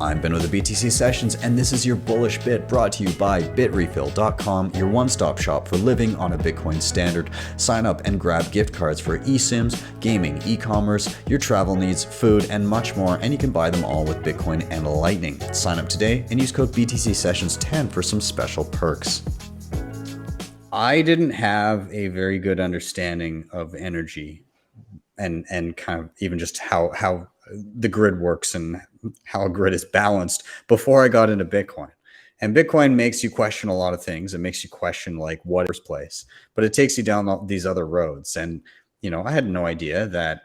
I'm Ben with the BTC Sessions, and this is your Bullish Bit brought to you by Bitrefill.com, your one-stop shop for living on a Bitcoin standard. Sign up and grab gift cards for eSIMs, gaming, e-commerce, your travel needs, food, and much more, and you can buy them all with Bitcoin and Lightning. Sign up today and use code BTC Sessions 10 for some special perks. I didn't have a very good understanding of energy and kind of even just how the grid works and how a grid is balanced before I got into Bitcoin. And Bitcoin makes you question a lot of things. It makes you question like what first place, but it takes you down these other roads. And, you know, I had no idea that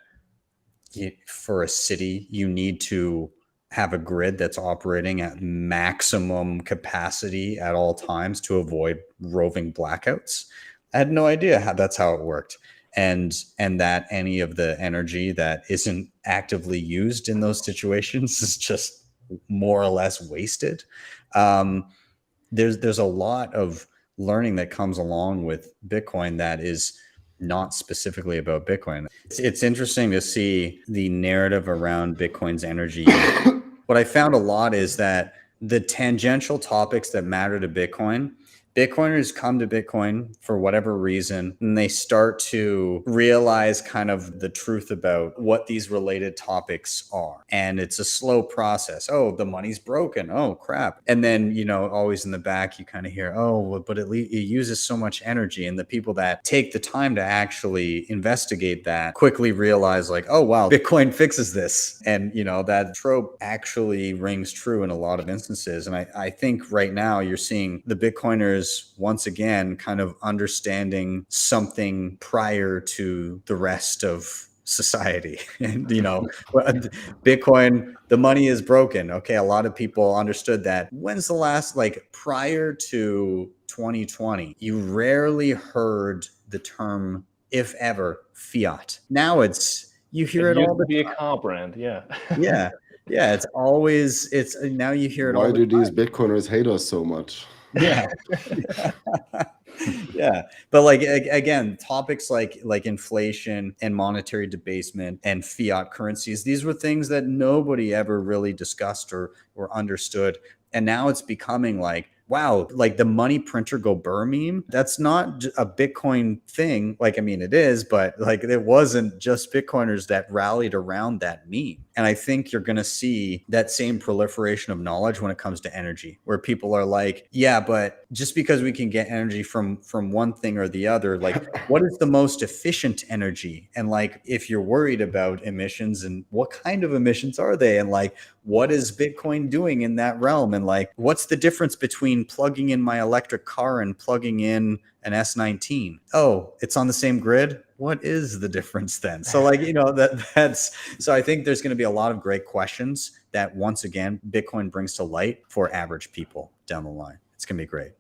for a city, you need to have a grid that's operating at maximum capacity at all times to avoid roving blackouts. I had no idea how that's how it worked. And that any of the energy that isn't actively used in those situations is just more or less wasted. There's a lot of learning that comes along with Bitcoin that is not specifically about Bitcoin. It's interesting to see the narrative around Bitcoin's energy. What I found a lot is that the tangential topics that matter to Bitcoiners come to Bitcoin for whatever reason, and they start to realize kind of the truth about what these related topics are. And it's a slow process. Oh, the money's broken. Oh, crap. And then, you know, always in the back, you kind of hear, oh, but at least it uses so much energy. And the people that take the time to actually investigate that quickly realize like, oh, wow, Bitcoin fixes this. And, you know, that trope actually rings true in a lot of instances. And I think right now you're seeing the Bitcoiners once again kind of understanding something prior to the rest of society. And, you know, Bitcoin, the money is broken. Okay. A lot of people understood that. When's the last, like prior to 2020, you rarely heard the term, if ever, fiat. Now you hear it all the time. Be a car brand. Yeah. Yeah. Yeah. It's now you hear it all the time. Why do these Bitcoiners hate us so much? Yeah. Yeah. But like, again, topics like inflation and monetary debasement and fiat currencies, these were things that nobody ever really discussed or understood. And now it's becoming like, wow, like the money printer go burr meme. That's not a Bitcoin thing. Like, I mean, it is, but like it wasn't just Bitcoiners that rallied around that meme. And I think you're going to see that same proliferation of knowledge when it comes to energy, where people are like, yeah, but just because we can get energy from one thing or the other, like what is the most efficient energy? And like, if you're worried about emissions and what kind of emissions are they? And like, what is Bitcoin doing in that realm? And like, what's the difference between plugging in my electric car and plugging in an S19? Oh, it's on the same grid. What is the difference then? So like, you know, so I think there's going to be a lot of great questions that once again, Bitcoin brings to light for average people down the line. It's going to be great.